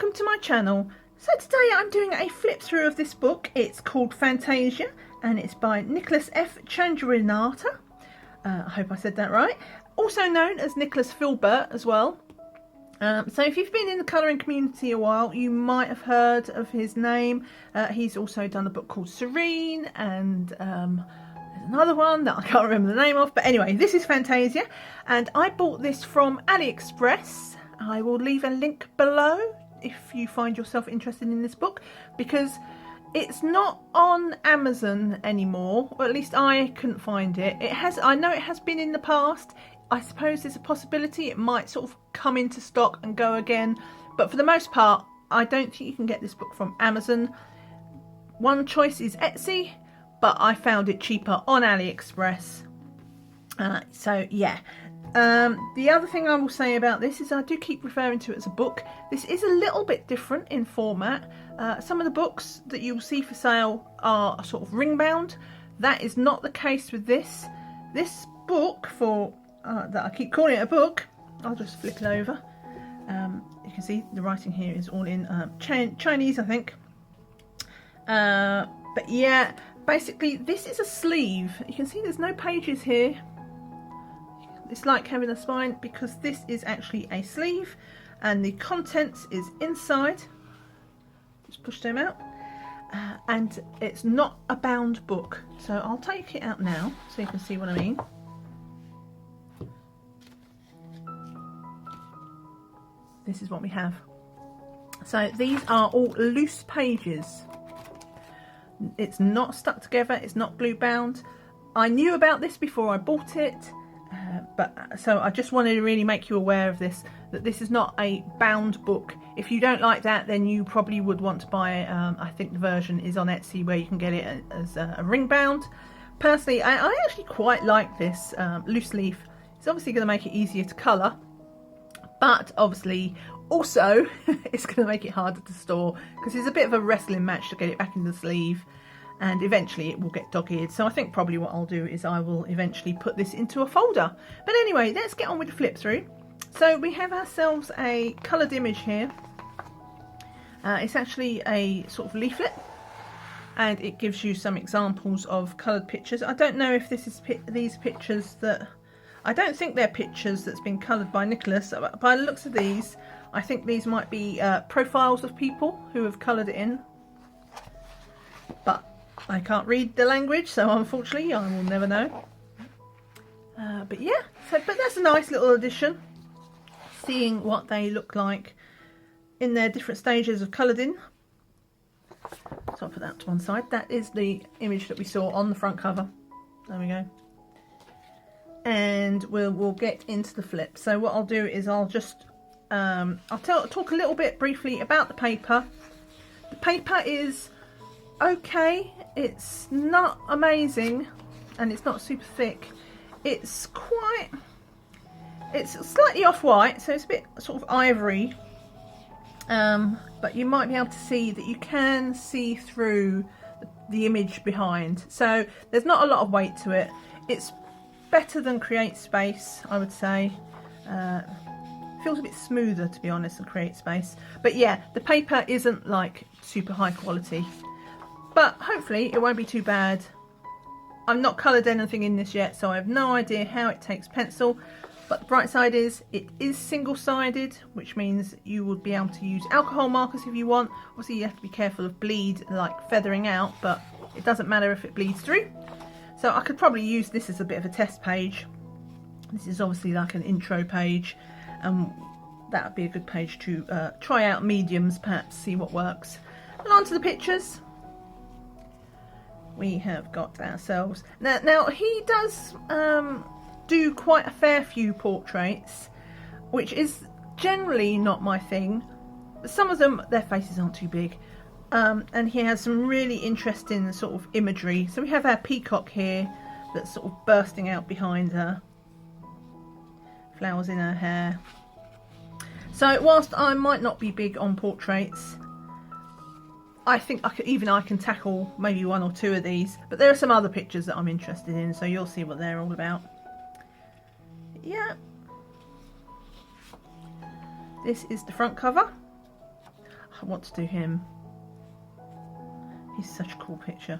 welcome to my channel. So today I'm doing a flip through of this book. It's called Fantasia and it's by Nicholas F. Chandrawienata. I hope I said that right. Also known as Nicholas Filbert as well. So if you've been in the colouring community a while, you might have heard of his name. He's also done a book called Serene and there's another one that I can't remember the name of. But anyway, this is Fantasia and I bought this from AliExpress. I will leave a link below if you find yourself interested in this book, because it's not on Amazon anymore, or at least I couldn't find it. I know it has been in the past. I suppose there's a possibility it might sort of come into stock and go again, but for the most part I don't think you can get this book from Amazon. One choice is Etsy, but I found it cheaper on AliExpress. So yeah. The other thing I will say about this is I do keep referring to it as a book. This is a little bit different in format. Some of the books that you will see for sale are sort of ring bound. That is not the case with this. This book, for that I keep calling it a book, I'll just flip it over. You can see the writing here is all in Chinese, I think. But yeah, basically this is a sleeve. You can see there's no pages here. It's like having a spine because this is actually a sleeve and the contents is inside. Just push them out. And it's not a bound book. So I'll take it out now so you can see what I mean. This is what we have. So these are all loose pages. It's not stuck together. It's not glue bound. I knew about this before I bought it. So I just wanted to really make you aware of this, that this is not a bound book. If you don't like that, then you probably would want to buy, I think the version is on Etsy where you can get it as a ring bound. Personally, I actually quite like this loose leaf. It's obviously going to make it easier to colour, but obviously also it's going to make it harder to store because it's a bit of a wrestling match to get it back in the sleeve. And eventually it will get dog-eared. So I think probably what I'll do is I will eventually put this into a folder. But anyway, let's get on with the flip through. So we have ourselves a coloured image here. It's actually a sort of leaflet. And it gives you some examples of coloured pictures. I don't know if this is these pictures that... I don't think they're pictures that's been coloured by Nicholas. By the looks of these, I think these might be profiles of people who have coloured it in. But I can't read the language, so unfortunately I will never know. But yeah, but that's a nice little addition. Seeing what they look like in their different stages of coloured in. So I'll put that to one side. That is the image that we saw on the front cover. There we go. And we'll get into the flip. So what I'll do is I'll just talk a little bit briefly about the paper. The paper is okay. It's not amazing and it's not super thick. It's slightly off-white, so it's a bit sort of ivory, but you might be able to see that you can see through the image behind, so there's not a lot of weight to it. It's better than Create Space, I would say. Feels a bit smoother, to be honest, than Create Space, but yeah, the paper isn't like super high quality. But hopefully it won't be too bad. I've not coloured anything in this yet, so I have no idea how it takes pencil. But the bright side is it is single-sided, which means you would be able to use alcohol markers if you want. Obviously you have to be careful of bleed, like feathering out, but it doesn't matter if it bleeds through. So I could probably use this as a bit of a test page. This is obviously like an intro page. That would be a good page to try out mediums, perhaps, see what works. And on to the pictures. We have got ourselves now he does do quite a fair few portraits, which is generally not my thing. Some of them, their faces aren't too big, and he has some really interesting sort of imagery. So we have our peacock here that's sort of bursting out behind her, flowers in her hair. So whilst I might not be big on portraits, I think I can tackle maybe one or two of these, but there are some other pictures that I'm interested in, so you'll see what they're all about. Yeah, this is the front cover. I want to do him. He's such a cool picture.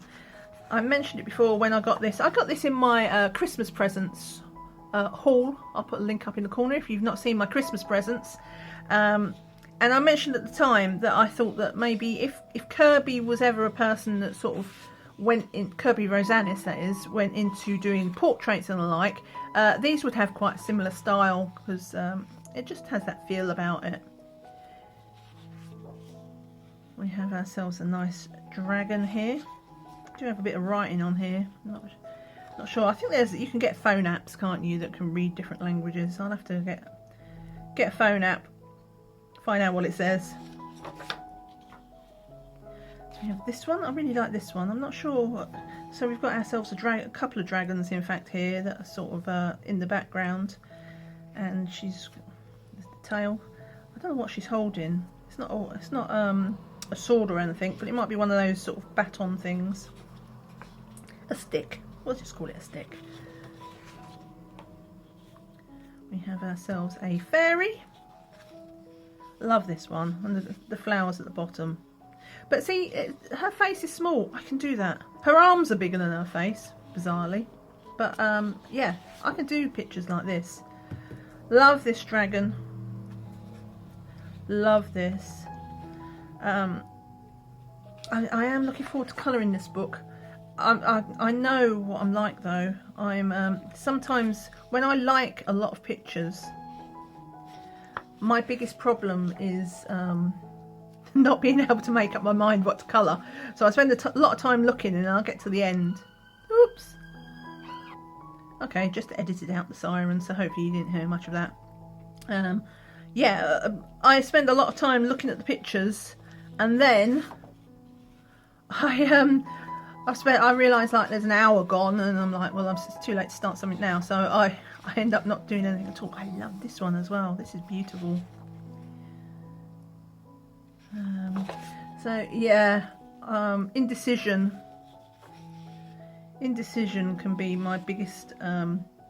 I mentioned it before when I got this. I got this in my Christmas presents haul. I'll put a link up in the corner if you've not seen my Christmas presents. And I mentioned at the time that I thought that maybe if Kirby was ever a person that sort of went in, Kirby Rosanis that is, went into doing portraits and the like, these would have quite a similar style, because it just has that feel about it. We have ourselves a nice dragon here. We do have a bit of writing on here. Not sure. I think you can get phone apps, can't you, that can read different languages. I'll have to get a phone app, find out what it says. So we have this one. I really like this one. I'm not sure. So we've got ourselves a couple of dragons, in fact, here that are sort of in the background, and she's the tail. I don't know what she's holding. It's not a sword or anything, but it might be one of those sort of baton things. A stick. We'll just call it a stick. We have ourselves a fairy. Love this one, and the flowers at the bottom. But see, her face is small. I can do that. Her arms are bigger than her face, bizarrely. But yeah, I can do pictures like this. Love this dragon. Love this. I am looking forward to colouring this book. I know what I'm like though. I'm sometimes when I like a lot of pictures, my biggest problem is not being able to make up my mind what to colour. So I spend a lot of time looking, and I'll get to the end. Oops. Okay, just edited out the siren, so hopefully you didn't hear much of that. Yeah, I spend a lot of time looking at the pictures, and then I realise like there's an hour gone, and I'm like, well, it's too late to start something now. So I end up not doing anything at all. I love this one as well. This is beautiful. So yeah, indecision can be my biggest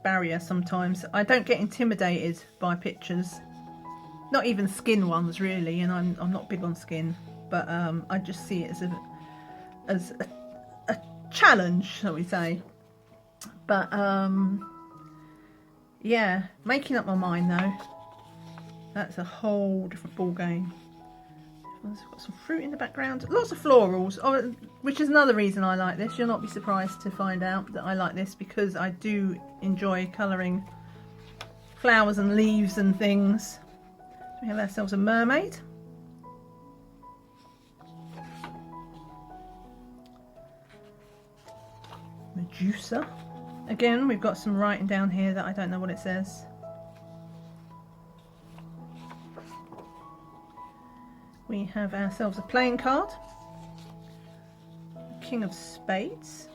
barrier sometimes. I don't get intimidated by pictures, not even skin ones really, and I'm not big on skin, but I just see it as a challenge, shall we say. But yeah, making up my mind though, that's a whole different ball game. We've got some fruit in the background, lots of florals, which is another reason I like this. You'll not be surprised to find out that I like this, because I do enjoy colouring flowers and leaves and things. We have ourselves a mermaid. Medusa. Again, we've got some writing down here that I don't know what it says. We have ourselves a playing card. King of Spades.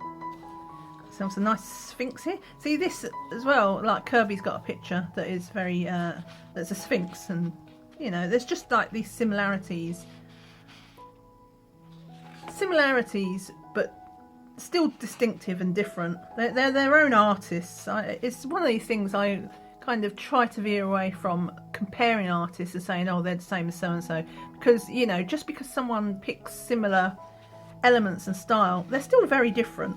Got ourselves a nice Sphinx here. See this as well, like Kirby's got a picture that is very, that's a Sphinx, and you know, there's just like these similarities, but still distinctive and different. They're their own artists. It's one of these things I kind of try to veer away from, comparing artists and saying, oh, they're the same as so and so, because you know, just because someone picks similar elements and style, they're still very different.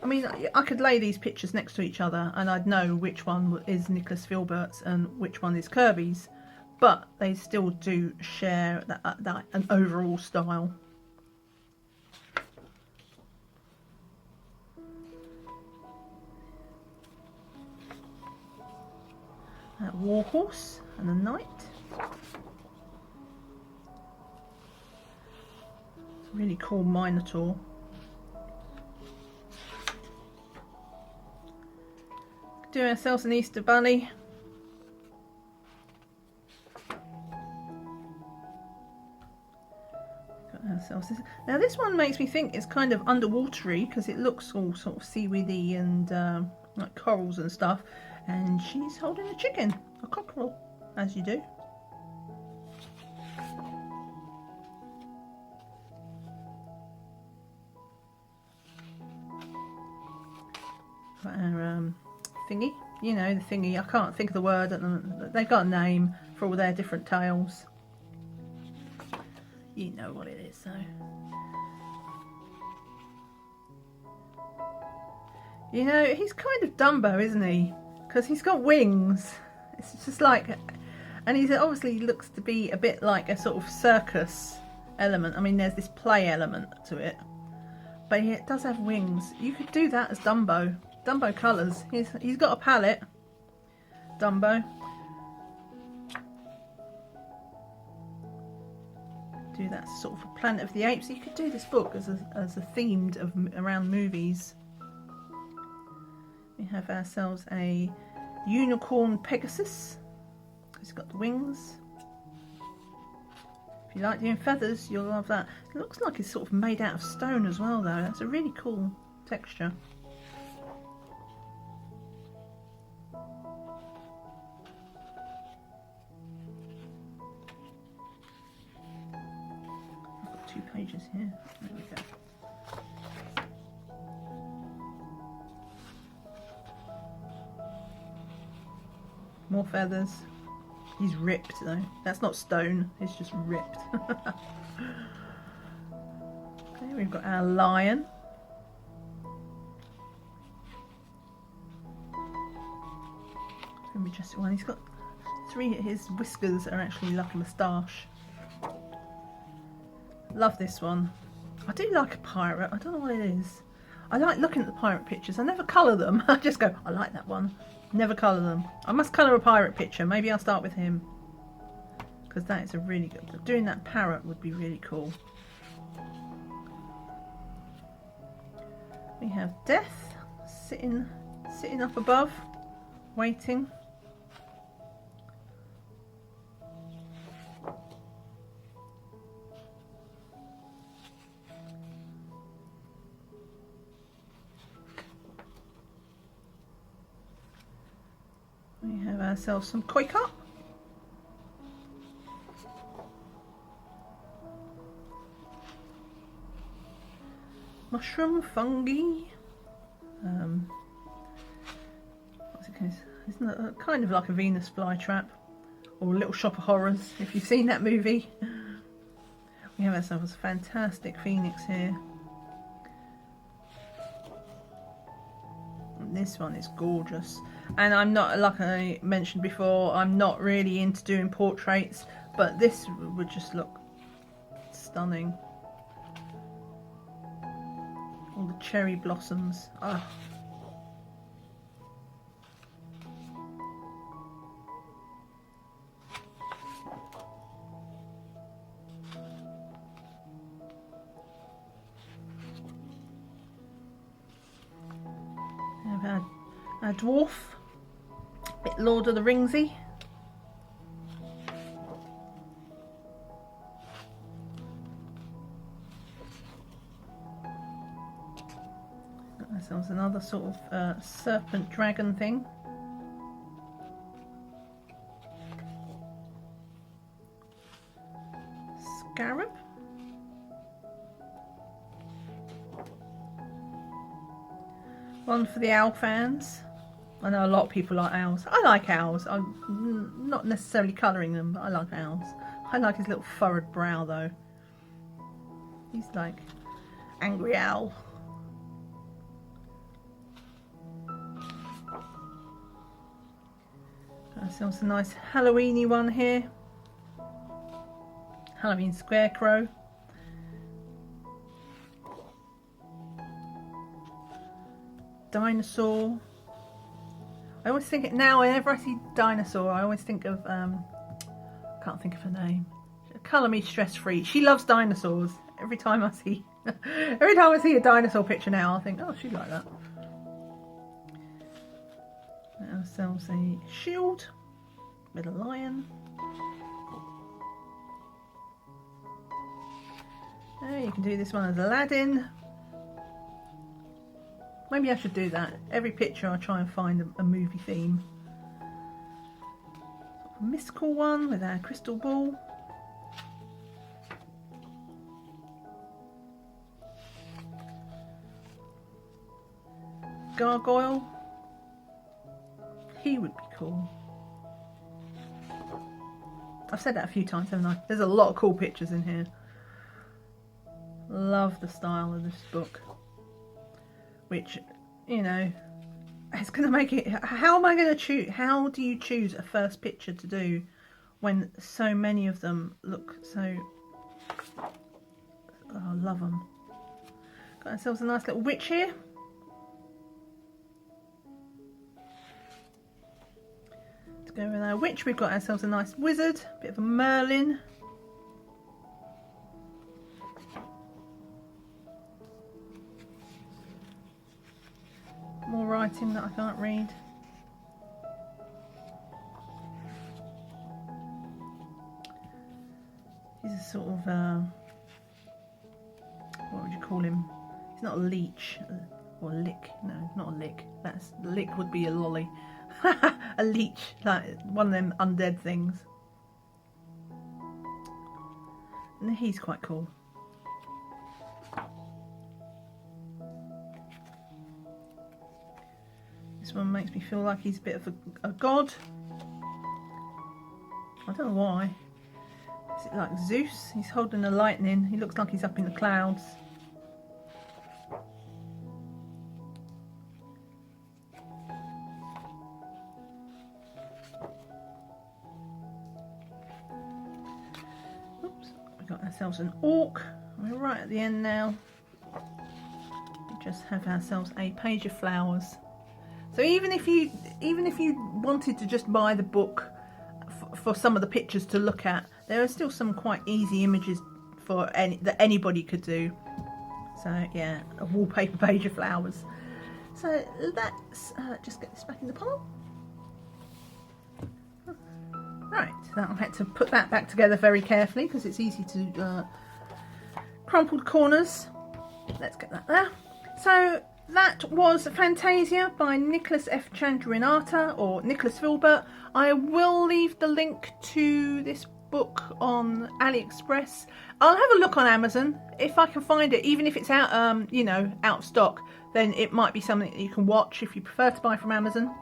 I mean, I could lay these pictures next to each other and I'd know which one is Nicholas Filbert's and which one is Kirby's, but they still do share an overall style. A warhorse and a knight. It's a really cool minotaur. Do ourselves an Easter bunny. Got ourselves this. Now this one makes me think it's kind of underwatery, because it looks all sort of seaweedy and like corals and stuff. And she's holding a chicken, a cockerel, as you do. Got our thingy, you know, the thingy. I can't think of the word. They've got a name for all their different tails. You know what it is, so. You know, he's kind of Dumbo, isn't he? Because he's got wings. It's just like, and he obviously looks to be a bit like a sort of circus element. I mean, there's this play element to it, but he does have wings. You could do that as Dumbo. Dumbo colours. He's got a palette. Dumbo. Do that sort of Planet of the Apes. You could do this book as a themed around movies. We have ourselves a unicorn Pegasus. He's got the wings. If you like doing feathers, you'll love that. It looks like it's sort of made out of stone as well, though. That's a really cool texture. I've got 2 pages here. There we go. More feathers. He's ripped though. That's not stone, it's just ripped. Okay, we've got our lion. It's a majestic one. He's got 3, his whiskers are actually like a moustache. Love this one. I do like a pirate, I don't know what it is. I like looking at the pirate pictures. I never colour them. I just go, I like that one. Never colour them. I must colour a pirate picture. Maybe I'll start with him. Because that is a really good... Doing that parrot would be really cool. We have Death sitting up above, waiting. We have ourselves some koi carp. Mushroom fungi. What's it called? Isn't it kind of like a Venus flytrap or Little Shop of Horrors? If you've seen that movie. We have ourselves a fantastic phoenix here. And this one is gorgeous. And I'm not, like I mentioned before, I'm not really into doing portraits, but this would just look stunning. All the cherry blossoms. Oh. We have our dwarf. Bit Lord of the Ringsy. Ourselves another sort of serpent dragon thing. Scarab. One for the owl fans. I know a lot of people like owls. I like owls. I'm not necessarily colouring them, but I like owls. I like his little furrowed brow though. He's like angry owl. Got ourselves a nice Halloweeny one here. Halloween scarecrow. Dinosaur. I always think it now. Whenever I see dinosaur, I always think of can't think of her name. Colour me stress free. She loves dinosaurs. Every time I see a dinosaur picture now, I think, oh, she'd like that. Get ourselves a shield with a lion. You can do this one as Aladdin. Maybe I should do that. Every picture I try and find a movie theme. A mystical one with our crystal ball. Gargoyle. He would be cool. I've said that a few times, haven't I? There's a lot of cool pictures in here. Love the style of this book. Which, you know, it's going to make it... How am I going to choose? How do you choose a first picture to do when so many of them look so... Oh, I love them. Got ourselves a nice little witch here. To go with our witch, we've got ourselves a nice wizard. A bit of a Merlin. More writing that I can't read. He's a sort of, what would you call him? He's not a leech, or a lick. No, not a lick. That's, lick would be a lolly. A leech, like one of them undead things. And he's quite cool. This one makes me feel like he's a bit of a god. I don't know why. Is it like Zeus? He's holding the lightning. He looks like he's up in the clouds. Oops, we got ourselves an orc. We're right at the end now. We just have ourselves a page of flowers. So even if you wanted to just buy the book for some of the pictures to look at, there are still some quite easy images that anybody could do. So yeah, a wallpaper page of flowers. So let's just get this back in the pile. Right, now I had to put that back together very carefully because it's easy to crumpled corners. Let's get that there. So that was Fantasia by Nicholas F. Chandrawienata, or Nicholas Filbert. I will leave the link to this book on AliExpress. I'll have a look on Amazon if I can find it, even if it's out, you know, out of stock. Then it might be something that you can watch if you prefer to buy from Amazon.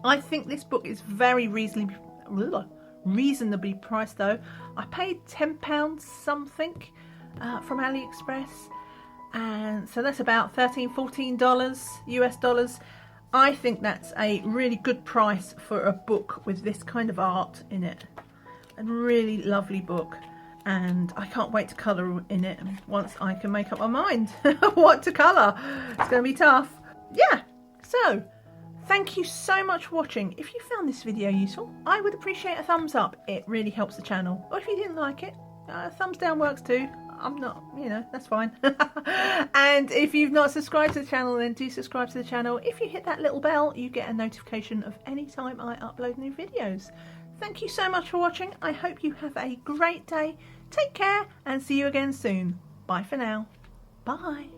I think this book is very reasonably priced though. I paid £10 something from AliExpress. And so that's about $13–14 US dollars. I think that's a really good price for a book with this kind of art in it. A really lovely book, and I can't wait to colour in it once I can make up my mind what to colour. It's going to be tough. Yeah, so thank you so much for watching. If you found this video useful, I would appreciate a thumbs up. It really helps the channel. Or if you didn't like it, thumbs down works too. I'm not, you know, that's fine. And if you've not subscribed to the channel, then do subscribe to the channel. If you hit that little bell, you get a notification of any time I upload new videos. Thank you so much for watching. I hope you have a great day. Take care and see you again soon. Bye for now. Bye.